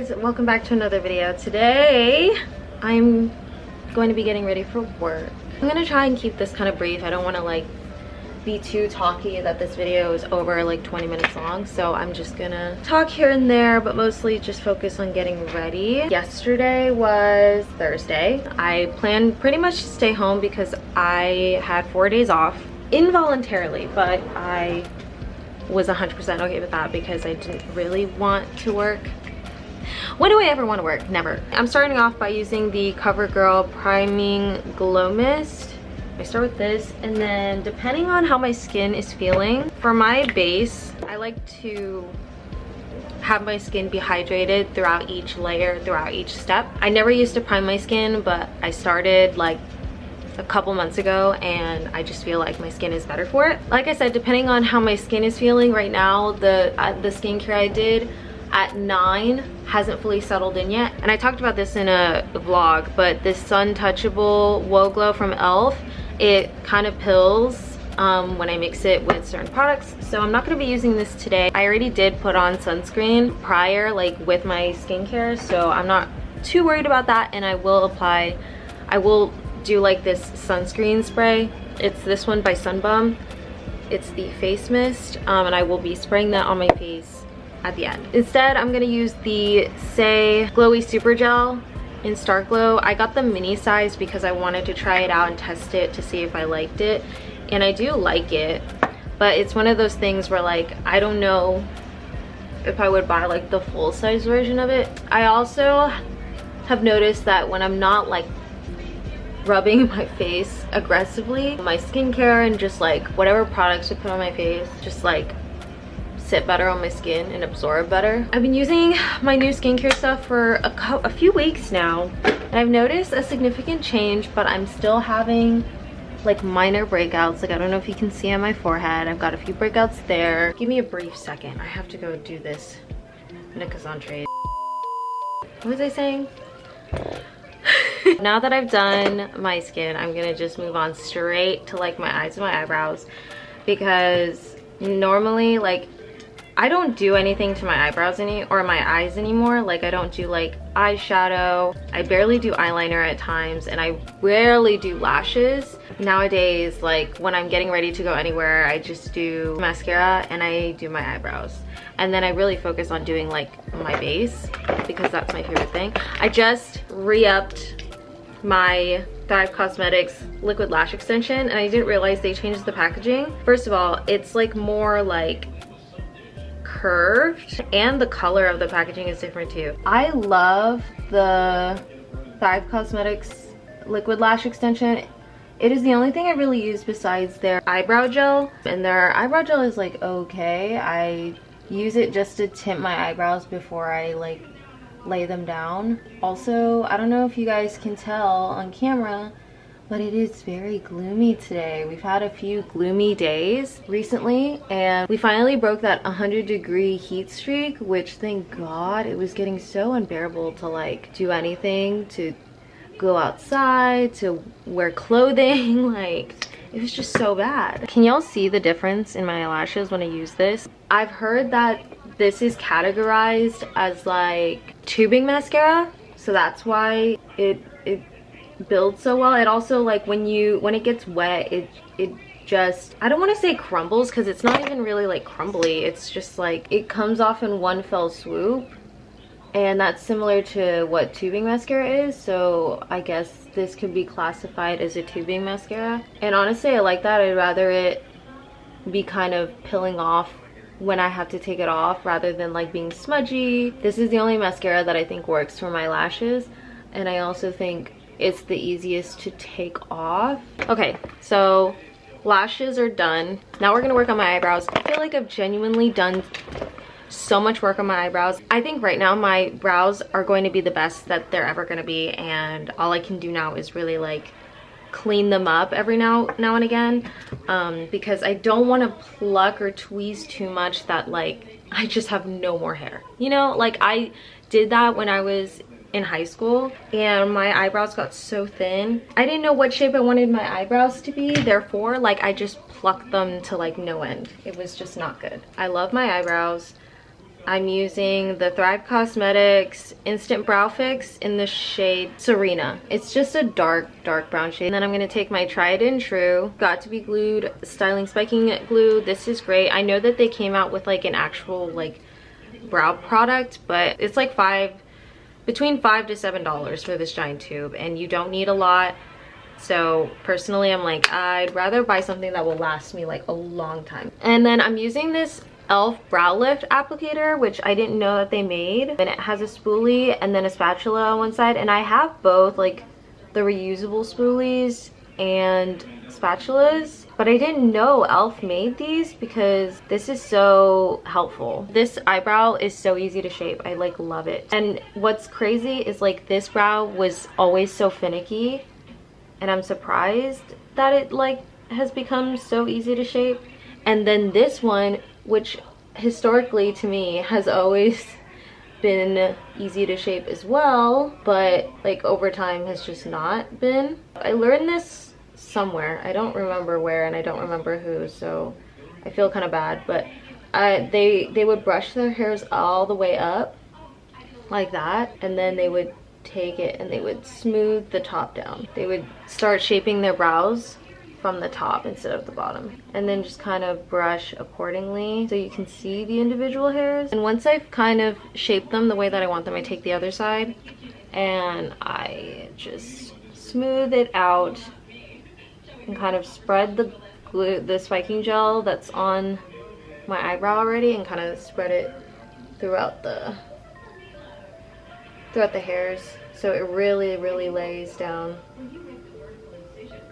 guys, welcome back to another video. Today I'm going to be getting ready for work. I'm gonna try and keep this kind of brief. I don't want to like be too talky that this video is over like 20 minutes long, so I'm just gonna talk here and there, but mostly just focus on getting ready. Yesterday was Thursday. I planned pretty much to stay home because I had 4 days off involuntarily, but I was 100% okay with that because I didn't really want to work. When do I ever want to work? Never. I'm starting off by using the CoverGirl Priming Glow Mist. I start with this, and then depending on how my skin is feeling, for my base, I like to have my skin be hydrated throughout each layer, throughout each step. I never used to prime my skin, but I started like a couple months ago and I just feel like my skin is better for it. Like I said, depending on how my skin is feeling right now, the skincare I did at 9 hasn't fully settled in yet. And I talked about this in a vlog, but this Suntouchable Woe Glow from e.l.f., it kind of pills when I mix it with certain products. So I'm not going to be using this today. I already did put on sunscreen prior, like with my skincare, so I'm not too worried about that. And I will do like this sunscreen spray. It's this one by Sunbum. It's the face mist, and I will be spraying that on my face at the end. Instead, I'm gonna use the Say Glowy Super Gel in Star Glow. I got the mini size because I wanted to try it out and test it to see if I liked it, and I do like it, but it's one of those things where like I don't know if I would buy like the full size version of it. I also have noticed that when I'm not like rubbing my face aggressively, my skincare and just like whatever products I put on my face just like sit better on my skin and absorb better. I've been using my new skincare stuff for a few weeks now, and I've noticed a significant change, but I'm still having like minor breakouts. Like I don't know if you can see on my forehead, I've got a few breakouts there. Give me a brief second, I have to go do this Nicazon. What was I saying? Now that I've done my skin, I'm gonna just move on straight to like my eyes and my eyebrows, because normally like I don't do anything to my eyebrows or my eyes anymore. Like I don't do like eyeshadow, I barely do eyeliner at times, and I rarely do lashes. Nowadays, like when I'm getting ready to go anywhere, I just do mascara and I do my eyebrows, and then I really focus on doing like my base because that's my favorite thing. I just re-upped my Thrive Cosmetics liquid lash extension, and I didn't realize they changed the packaging. First of all, it's like more like curved, and the color of the packaging is different too. I love the Thrive Cosmetics liquid lash extension. It is the only thing I really use besides their eyebrow gel, and their eyebrow gel is like okay. I use it just to tint my eyebrows before I like lay them down. Also, I don't know if you guys can tell on camera, but it is very gloomy today. We've had a few gloomy days recently, and we finally broke that 100-degree heat streak, which thank God. It was getting so unbearable to like do anything, to go outside, to wear clothing. Like it was just so bad. Can y'all see the difference in my eyelashes when I use this? I've heard that this is categorized as like tubing mascara, so that's why it builds so well. It also like when it gets wet, it just, I don't want to say crumbles because it's not even really like crumbly. It's just like it comes off in one fell swoop, and that's similar to what tubing mascara is, so I guess this could be classified as a tubing mascara. And honestly, I like that. I'd rather it be kind of peeling off when I have to take it off rather than like being smudgy. This is the only mascara that I think works for my lashes, and I also think it's the easiest to take off. Okay, so lashes are done. Now we're gonna work on my eyebrows. I feel like I've genuinely done so much work on my eyebrows. I think right now my brows are going to be the best that they're ever gonna be, and all I can do now is really like clean them up every now and again, because I don't want to pluck or tweeze too much that like I just have no more hair, you know. Like I did that when I was in high school and my eyebrows got so thin. I didn't know what shape I wanted my eyebrows to be, therefore like I just plucked them to like no end. It was just not good. I love my eyebrows. I'm using the Thrive Cosmetics Instant Brow Fix in the shade Serena. It's just a dark brown shade. And then I'm gonna take my Tried and True Got to Be Glued Styling Spiking Glue. This is great. I know that they came out with like an actual like brow product, but it's like between $5 to $7 for this giant tube, and you don't need a lot. So personally, I'm like, I'd rather buy something that will last me like a long time. And then I'm using this e.l.f. brow lift applicator, which I didn't know that they made, and it has a spoolie and then a spatula on one side, and I have both like the reusable spoolies and spatulas, but I didn't know e.l.f. made these because this is so helpful. This eyebrow is so easy to shape. I like love it. And what's crazy is like this brow was always so finicky, and I'm surprised that it like has become so easy to shape. And then this one, which historically to me has always been easy to shape as well, but like over time has just not been. I learned this somewhere. I don't remember where and I don't remember who, so I feel kind of bad, but they would brush their hairs all the way up like that, and then they would take it and they would smooth the top down. They would start shaping their brows from the top instead of the bottom, and then just kind of brush accordingly so you can see the individual hairs. And once I've kind of shaped them the way that I want them, I take the other side and I just smooth it out and kind of spread the glue, the spiking gel that's on my eyebrow already, and kind of spread it throughout the hairs, so it really lays down.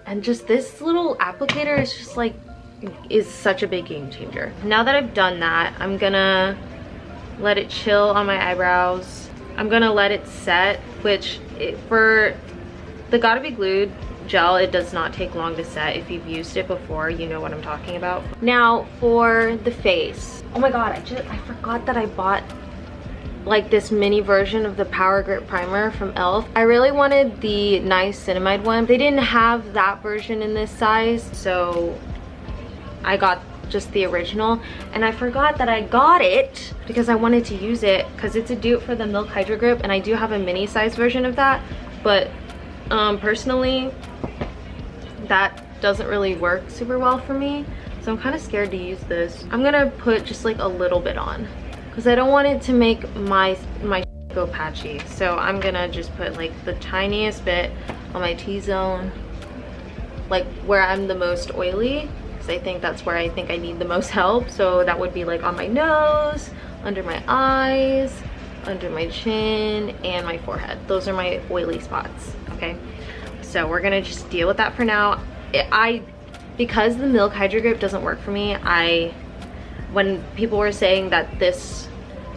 And just this little applicator is just like, is such a big game changer. Now that I've done that, I'm gonna let it chill on my eyebrows. I'm gonna let it set, which for the Gotta Be Glued gel, it does not take long to set. If you've used it before, you know what I'm talking about. Now for the face. Oh my god, I forgot that I bought like this mini version of the Power Grip Primer from e.l.f. I really wanted the niacinamide one. They didn't have that version in this size, so I got just the original, and I forgot that I got it because I wanted to use it because it's a dupe for the Milk Hydro Grip, and I do have a mini size version of that, but personally that doesn't really work super well for me, so I'm kind of scared to use this. I'm gonna put just like a little bit on because I don't want it to make my go patchy. So I'm gonna just put like the tiniest bit on my T-zone, like where I'm the most oily, because I think that's where I think I need the most help. So that would be like on my nose, under my eyes, under my chin, and my forehead. Those are my oily spots, okay? So we're gonna just deal with that for now. Because the Milk Hydro Grip doesn't work for me, when people were saying that this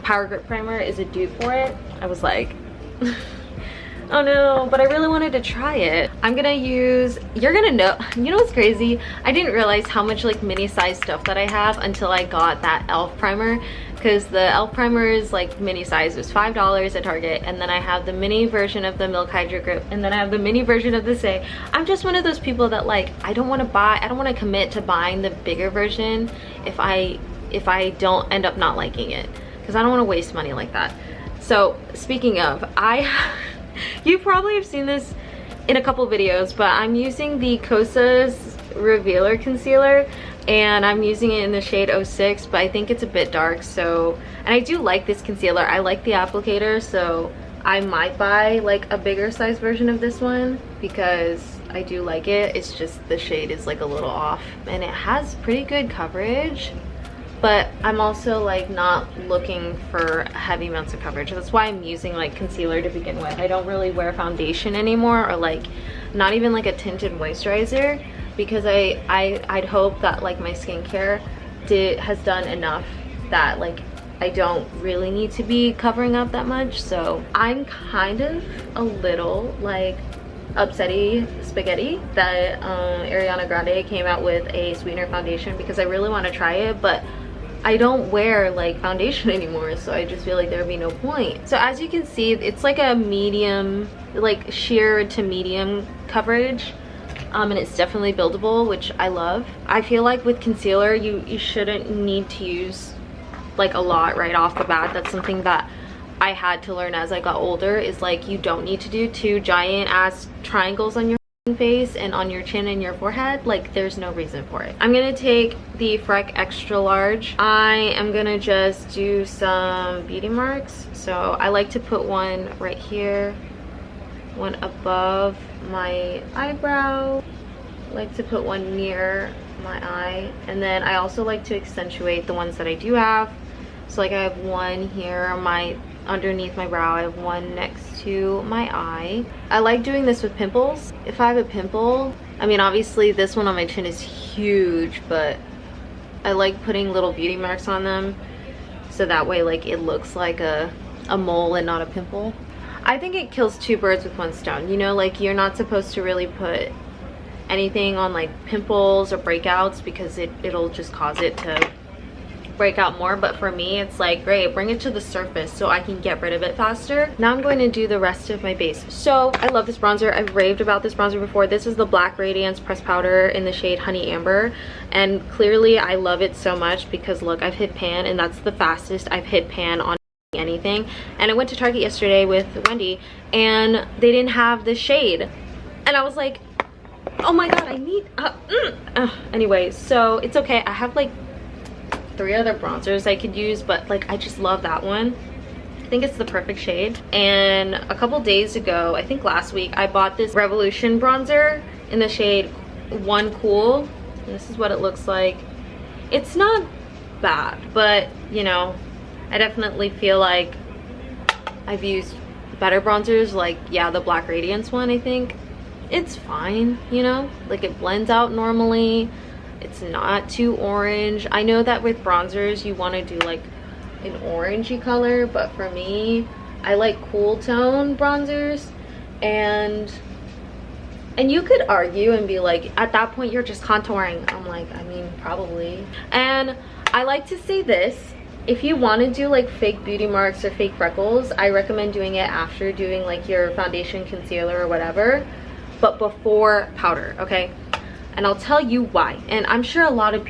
Power Grip Primer is a dupe for it, I was like, oh no, but I really wanted to try it. I'm gonna use, you're gonna know, you know what's crazy? I didn't realize how much like mini size stuff that I have until I got that e.l.f. primer, because the e.l.f. primer is like mini size. It was $5 at Target, and then I have the mini version of the Milk Hydro Grip, and then I have the mini version of the Say. I'm just one of those people that like, I don't want to commit to buying the bigger version if I don't end up not liking it, because I don't want to waste money like that. So speaking of, you probably have seen this in a couple videos, but I'm using the Kosas Revealer Concealer, and I'm using it in the shade 06, but I think it's a bit dark. So, and I do like this concealer. I like the applicator, so I might buy like a bigger size version of this one because I do like it. It's just the shade is like a little off, and it has pretty good coverage, but I'm also like not looking for heavy amounts of coverage. That's why I'm using like concealer to begin with. I don't really wear foundation anymore, or like not even like a tinted moisturizer, because I'd hope that like my skincare has done enough that like I don't really need to be covering up that much. So I'm kind of a little like upsetty spaghetti that Ariana Grande came out with a sweetener foundation, because I really want to try it, but I don't wear like foundation anymore, so I just feel like there would be no point. So as you can see, it's like a medium, like sheer to medium coverage, and it's definitely buildable, which I love. I feel like with concealer you shouldn't need to use like a lot right off the bat. That's something that I had to learn as I got older, is like you don't need to do 2 giant ass triangles on your face and on your chin and your forehead. Like there's no reason for it. I'm gonna take the Freck extra large. I am gonna just do some beauty marks. So I like to put one right here, one above my eyebrow. I like to put one near my eye, and then I also like to accentuate the ones that I do have. So like I have one here on my underneath my brow, I have one next to my eye. I like doing this with pimples. If I have a pimple, I mean obviously this one on my chin is huge, but I like putting little beauty marks on them so that way like it looks like a mole and not a pimple. I think it kills 2 birds with 1 stone, you know, like you're not supposed to really put anything on like pimples or breakouts because it'll just cause it to break out more. But for me, it's like, great, bring it to the surface so I can get rid of it faster. Now I'm going to do the rest of my base. So I love this bronzer. I've raved about this bronzer before. This is the Black Radiance pressed powder in the shade Honey Amber, and clearly I love it so much because look, I've hit pan, and that's the fastest I've hit pan on anything. And I went to Target yesterday with Wendy and they didn't have the shade, and I was like, oh my god, I need anyway, so it's okay. I have like 3 other bronzers I could use, but like I just love that one. I think it's the perfect shade. And a couple days ago, I think last week, I bought this Revolution bronzer in the shade 1 Cool, and this is what it looks like. It's not bad, but you know, I definitely feel like I've used better bronzers, like yeah, the Black Radiance one. I think it's fine, you know, like it blends out normally. It's not too orange. I know that with bronzers you want to do like an orangey color, but for me, I like cool tone bronzers. And you could argue and be like, at that point you're just contouring. I'm like, I mean, probably. And I like to say this, if you want to do like fake beauty marks or fake freckles, I recommend doing it after doing like your foundation, concealer, or whatever, but before powder, okay? And I'll tell you why. And I'm sure a lot of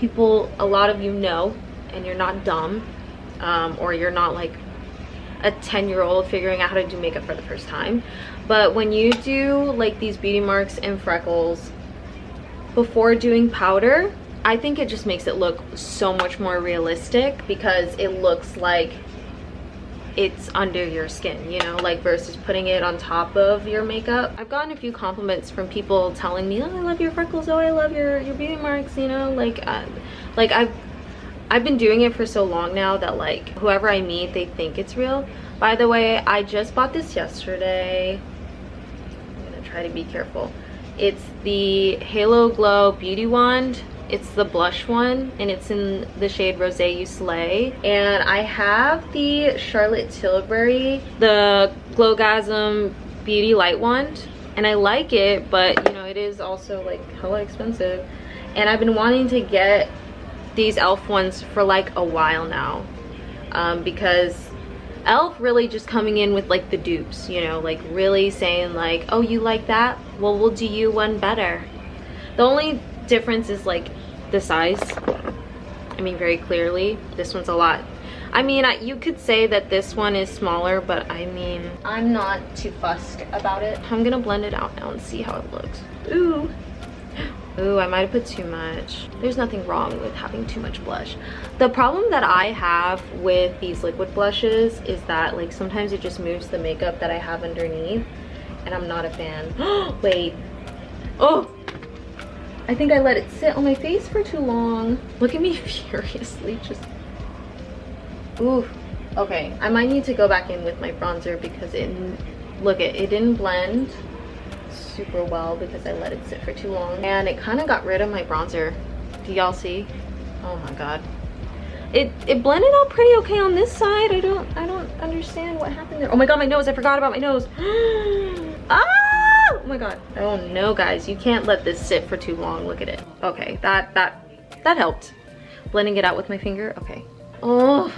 you know, and you're not dumb, or you're not like a 10-year-old figuring out how to do makeup for the first time. But when you do like these beauty marks and freckles before doing powder, I think it just makes it look so much more realistic, because it looks like it's under your skin, you know, like versus putting it on top of your makeup. I've gotten a few compliments from people telling me, oh, I love your freckles, oh, I love your beauty marks, you know, like I've been doing it for so long now that like whoever I meet, they think it's real. By the way, I just bought this yesterday. I'm gonna try to be careful. It's the Halo Glow Beauty Wand. It's the blush one, and it's in the shade Rosé You Slay. And I have the Charlotte Tilbury, the Glowgasm Beauty Light Wand, and I like it, but you know, it is also like hella expensive. And I've been wanting to get these e.l.f. ones for like a while now, because e.l.f. really just coming in with like the dupes, you know, like really saying like, oh, you like that? Well, we'll do you one better. The only difference is like the size. I mean, very clearly this one's a lot. I mean, you could say that this one is smaller, but I mean, I'm not too fussed about it. I'm gonna blend it out now and see how it looks. Ooh, I might have put too much. There's nothing wrong with having too much blush. The problem that I have with these liquid blushes is that like sometimes it just moves the makeup that I have underneath, and I'm not a fan. Wait, oh, I think I let it sit on my face for too long. Look at me furiously just, ooh. Okay, I might need to go back in with my bronzer because it didn't blend super well because I let it sit for too long, and it kind of got rid of my bronzer. Do y'all see? Oh my god, it blended out pretty okay on this side. I don't understand what happened there. Oh my god, my nose, I forgot about my nose. Ah! Oh my god. Oh no, guys, you can't let this sit for too long. Look at it. Okay, that helped. Blending it out with my finger. Okay. Oh,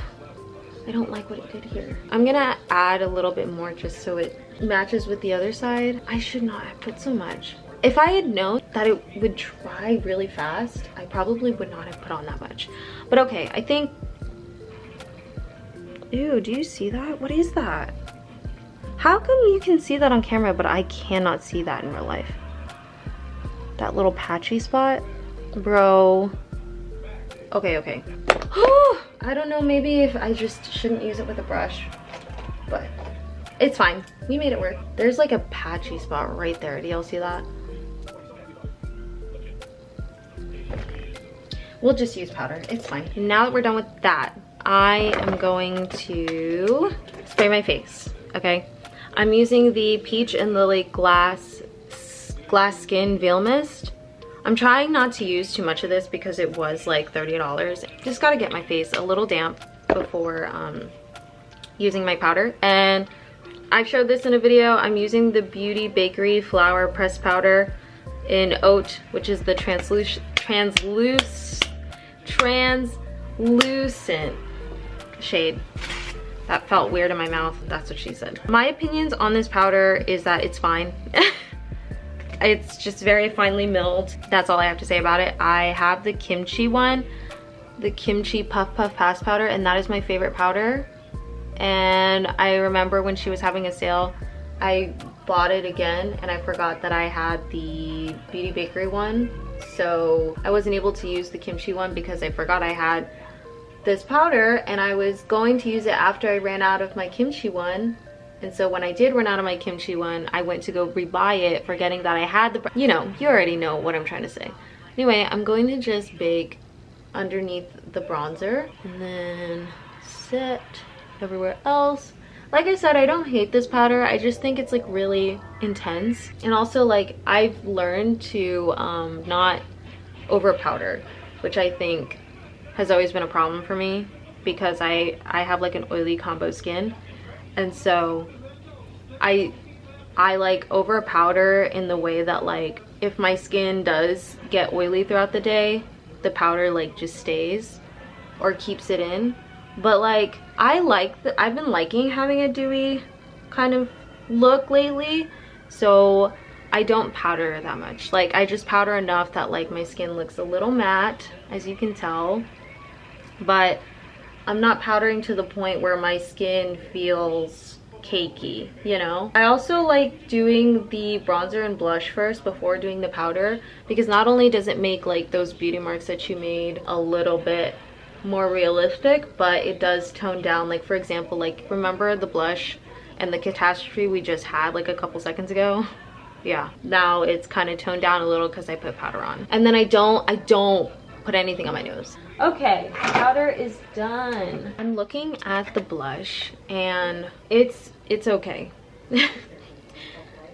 I don't like what it did here. I'm gonna add a little bit more just so it matches with the other side. I should not have put so much. If I had known that it would dry really fast, I probably would not have put on that much. But okay, I think Ew, do you see that? What is that? How come you can see that on camera, but I cannot see that in real life? That little patchy spot? Bro. Okay, okay. I don't know, maybe if I just shouldn't use it with a brush, but it's fine. We made it work. There's like a patchy spot right there. Do y'all see that? We'll just use powder. It's fine. Now that we're done with that, I am going to spray my face, okay? I'm using the Peach and Lily Glass Skin Veil Mist. I'm trying not to use too much of this because it was like $30. Just gotta get my face a little damp before using my powder. And I've showed this in a video. I'm using the Beauty Bakery Flour Pressed Powder in Oat, which is the translucent shade. That felt weird in my mouth. That's what she said. My opinions on this powder is that it's fine. It's just very finely milled. That's all I have to say about it. I have the kimchi one, the kimchi puff pass powder, and that is my favorite powder. And I remember when she was having a sale, I bought it again and I forgot that I had the Beauty Bakery one. So I wasn't able to use the kimchi one because I forgot I had this powder, and I was going to use it after I ran out of my kimchi one. And so when I did run out of my kimchi one, I went to go rebuy it, forgetting that I had the, you know, you already know what I'm trying to say. Anyway, I'm going to just bake underneath the bronzer and then set everywhere else. Like I said, I don't hate this powder. I just think it's like really intense. And also like I've learned to not over powder, which I think has always been a problem for me because I have like an oily combo skin. And so I like over powder in the way that like if my skin does get oily throughout the day, the powder like just stays or keeps it in. But like I've been liking having a dewy kind of look lately, so I don't powder that much. Like I just powder enough that like my skin looks a little matte, as you can tell, but I'm not powdering to the point where my skin feels cakey, you know? I also like doing the bronzer and blush first before doing the powder, because not only does it make like those beauty marks that you made a little bit more realistic, but it does tone down. Like for example, like remember the blush and the catastrophe we just had like a couple seconds ago? Yeah, now it's kind of toned down a little because I put powder on. And then I don't put anything on my nose. Okay, powder is done. I'm looking at the blush and it's okay.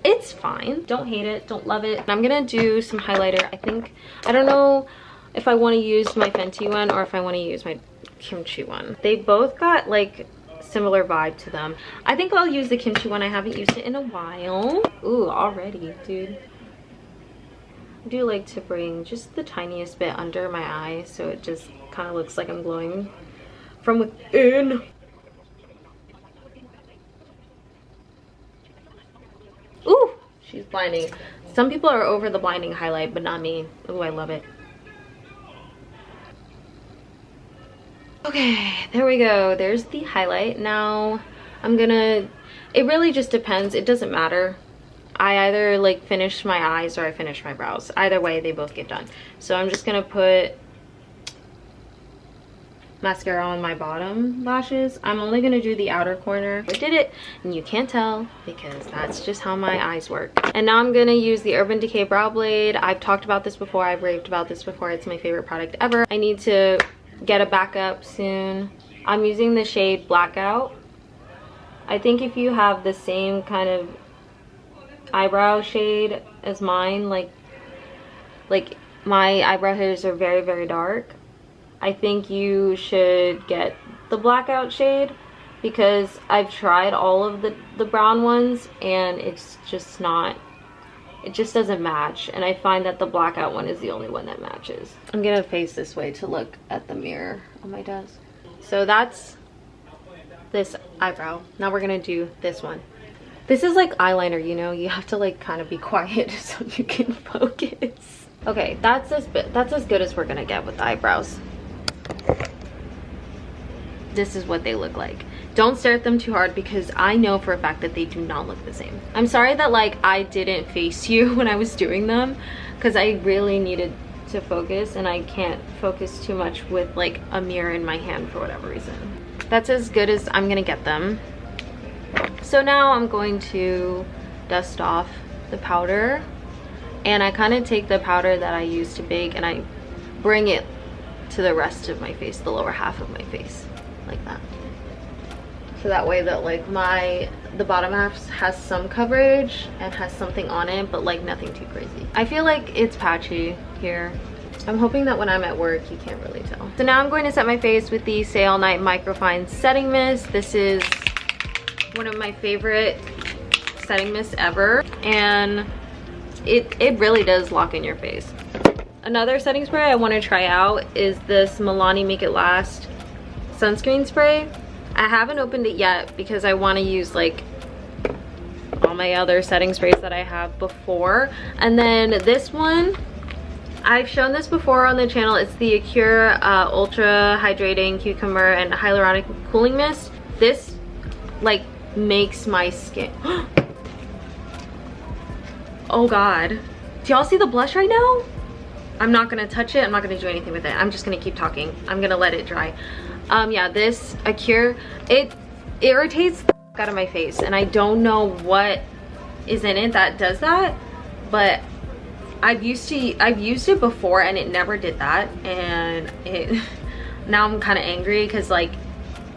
It's fine. Don't hate it, don't love it. I'm gonna do some highlighter. I don't know if I want to use my Fenty one or if I want to use my kimchi one. They both got like similar vibe to them. I think I'll use the kimchi one. I haven't used it in a while. Ooh, already, dude. I do like to bring just the tiniest bit under my eye so it just kind of looks like I'm glowing from within. Ooh, she's blinding. Some people are over the blinding highlight, but not me. Ooh, I love it. Okay, there we go. There's the highlight. Now I'm gonna, it really just depends. It doesn't matter. I either like finish my eyes or I finish my brows. Either way, they both get done. So I'm just gonna put mascara on my bottom lashes. I'm only gonna do the outer corner. I did it, and you can't tell because that's just how my eyes work. And now I'm gonna use the Urban Decay Brow Blade. I've talked about this before. I've raved about this before. It's my favorite product ever. I need to get a backup soon. I'm using the shade Blackout. I think if you have the same kind of eyebrow shade as mine, like my eyebrow hairs are very, very dark, I think you should get the Blackout shade, because I've tried all of the brown ones and it's just not, it just doesn't match, and I find that the Blackout one is the only one that matches. I'm gonna face this way to look at the mirror on my desk. So that's this eyebrow. Now we're gonna do this one. This is like eyeliner, you know, you have to like kind of be quiet so you can focus. Okay, that's as good as we're gonna get with the eyebrows. This is what they look like. Don't stare at them too hard because I know for a fact that they do not look the same. I'm sorry that like I didn't face you when I was doing them because I really needed to focus, and I can't focus too much with like a mirror in my hand for whatever reason. That's as good as I'm gonna get them. So now I'm going to dust off the powder, and I kind of take the powder that I used to bake and I bring it to the rest of my face, the lower half of my face, like that. So that way that like the bottom half has some coverage and has something on it, but like nothing too crazy. I feel like it's patchy here. I'm hoping that when I'm at work you can't really tell. So now I'm going to set my face with the Stay All Night Microfine Setting Mist. This is one of my favorite setting mists ever, and it really does lock in your face. Another setting spray I want to try out is this Milani Make It Last sunscreen spray. I haven't opened it yet because I want to use like all my other setting sprays that I have before. And then this one, I've shown this before on the channel. It's the Acure Ultra Hydrating Cucumber and Hyaluronic Cooling Mist. This like makes my skin oh god, do y'all see the blush right now? I'm not gonna touch it, I'm not gonna do anything with it, I'm just gonna keep talking. I'm gonna let it dry. Yeah, this Acure, it irritates the fuck out of my face, and I don't know what is in it that does that, but I've used it before and it never did that, and now I'm kind of angry because like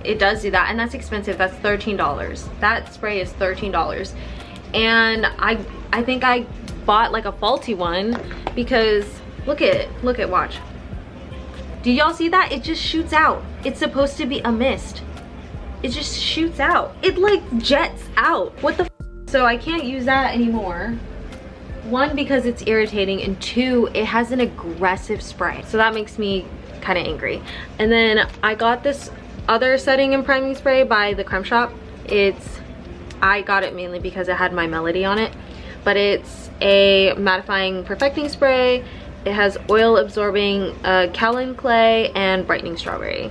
it does do that, and that's expensive. That's $13. That spray is $13, and I think I bought like a faulty one because look at watch. Do y'all see that? It just shoots out. It's supposed to be a mist. It just shoots out. It like jets out. What the f? So I can't use that anymore. One, because it's irritating, and two, it has an aggressive spray. So that makes me kind of angry. And then I got this other setting and priming spray by the Creme Shop. I got it mainly because it had my Melody on it, but it's a mattifying perfecting spray. It has oil absorbing kaolin clay and brightening strawberry,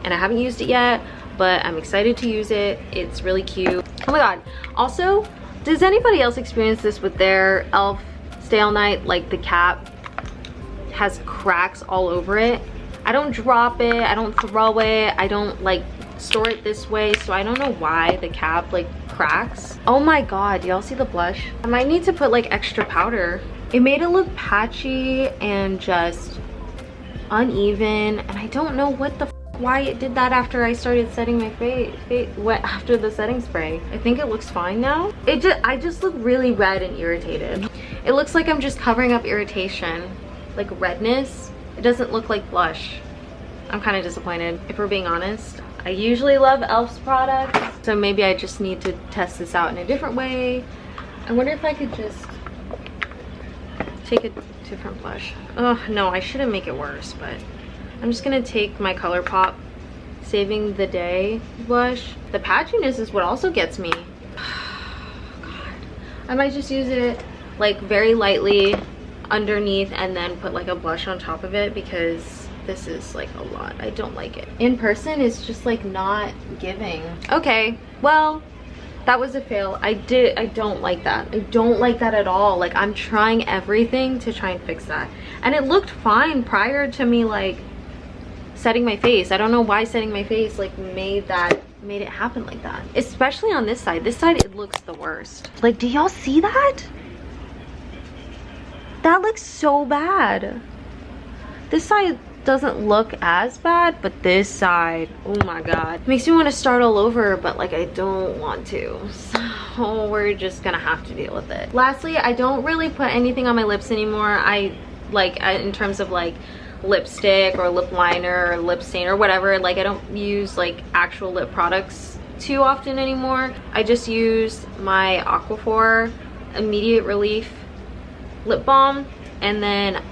and I haven't used it yet, but I'm excited to use it. It's really cute. Oh my god. Also, does anybody else experience this with their e.l.f. Stay All Night? Like the cap has cracks all over it. I don't drop it, I don't throw it, I don't like store it this way, so I don't know why the cap like cracks. Oh my god, do y'all see the blush? I might need to put like extra powder. It made it look patchy and just uneven, and I don't know why it did that after I started setting my face after the setting spray. I think it looks fine now. I just look really red and irritated. It looks like I'm just covering up irritation, like redness. It doesn't look like blush. I'm kind of disappointed, if we're being honest. I usually love e.l.f.'s products, so maybe I just need to test this out in a different way. I wonder if I could just take a different blush. Oh no, I shouldn't make it worse, but I'm just gonna take my ColourPop Saving the Day blush. The patchiness is what also gets me. God. I might just use it like very lightly underneath and then put like a blush on top of it, because this is like a lot. I don't like it. In person, it's just like not giving. Okay, well, that was a fail. I don't like that. I don't like that at all. Like, I'm trying everything to try and fix that. And it looked fine prior to me like setting my face. I don't know why setting my face like made it happen like that. Especially on this side. This side, it looks the worst. Like, do y'all see that? That looks so bad. This side doesn't look as bad, but this side, oh my god, makes me want to start all over, but like I don't want to, so we're just gonna have to deal with it. Lastly, I don't really put anything on my lips anymore. In terms of like lipstick or lip liner or lip stain or whatever, like I don't use like actual lip products too often anymore. I just use my Aquaphor Immediate Relief lip balm, and then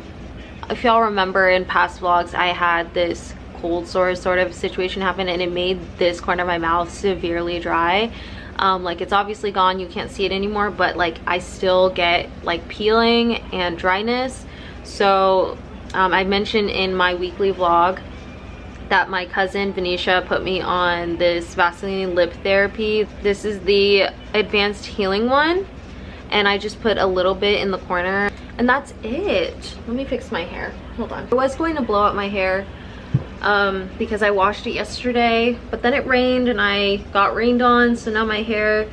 if y'all remember in past vlogs, I had this cold sore sort of situation happen, and it made this corner of my mouth severely dry. Like, it's obviously gone, you can't see it anymore, but like I still get like peeling and dryness. So I mentioned in my weekly vlog that my cousin Venetia put me on this Vaseline lip therapy. This is the advanced healing one, and I just put a little bit in the corner, and that's it. Let me fix my hair. Hold on. I was going to blow up my hair because I washed it yesterday, but then it rained and I got rained on, so now my hair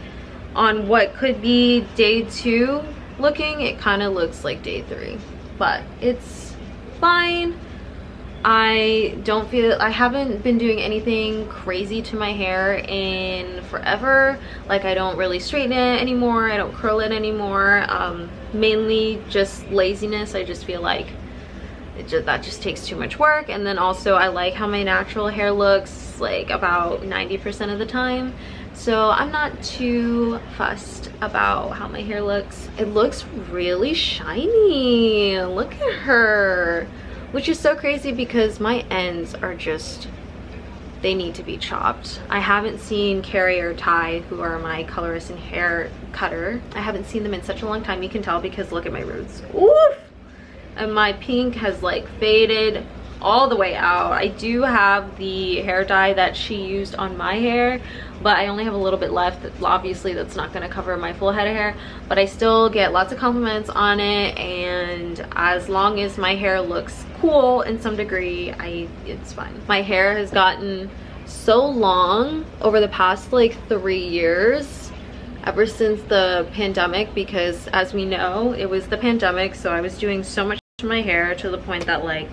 on what could be day 2 looking, it kind of looks like day 3, but it's fine. I haven't been doing anything crazy to my hair in forever. Like, I don't really straighten it anymore, I don't curl it anymore, mainly just laziness. I just feel like that just takes too much work. And then also I like how my natural hair looks like about 90% of the time, so I'm not too fussed about how my hair looks. It looks really shiny, look at her, which is so crazy because my ends are just, they need to be chopped. I haven't seen Carrie or Ty, who are my colorist and hair cutter, I haven't seen them in such a long time. You can tell because look at my roots. Oof! And my pink has like faded all the way out. I do have the hair dye that she used on my hair, but I only have a little bit left. Obviously that's not going to cover my full head of hair, but I still get lots of compliments on it, and as long as my hair looks cool in some degree, it's fine. My hair has gotten so long over the past like 3 years, ever since the pandemic, because as we know, it was the pandemic, so I was doing so much to my hair to the point that like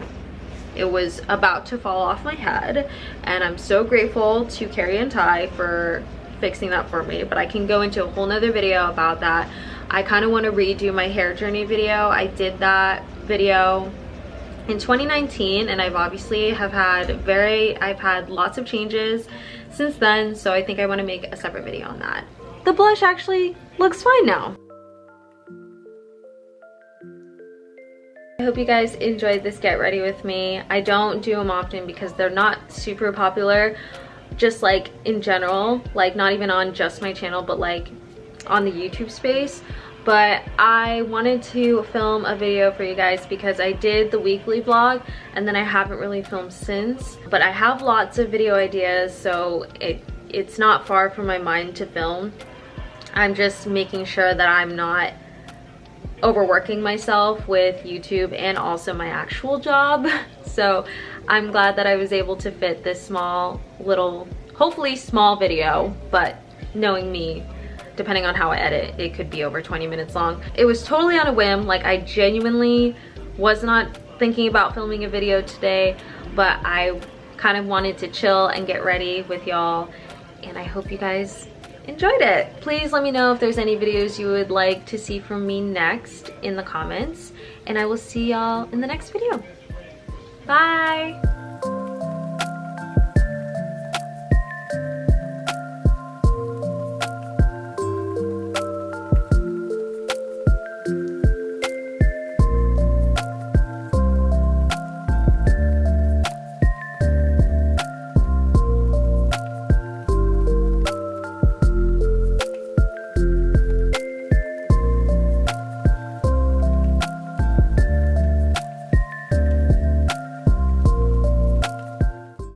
it was about to fall off my head, and I'm so grateful to Carrie and Ty for fixing that for me, but I can go into a whole nother video about that. I kind of want to redo my hair journey video. I did that video in 2019, and I've had lots of changes since then, so I think I want to make a separate video on that. The blush actually looks fine now. I hope you guys enjoyed this get ready with me. I don't do them often because they're not super popular, just like in general, like not even on just my channel, but like on the YouTube space. But I wanted to film a video for you guys because I did the weekly vlog and then I haven't really filmed since, but I have lots of video ideas, so it's not far from my mind to film. I'm just making sure that I'm not overworking myself with YouTube and also my actual job. So I'm glad that I was able to fit this small little, hopefully small video, but knowing me, depending on how I edit, it could be over 20 minutes long. It was totally on a whim. Like, I genuinely was not thinking about filming a video today, but I kind of wanted to chill and get ready with y'all, and I hope you guys enjoyed it. Please let me know if there's any videos you would like to see from me next in the comments, and I will see y'all in the next video. Bye!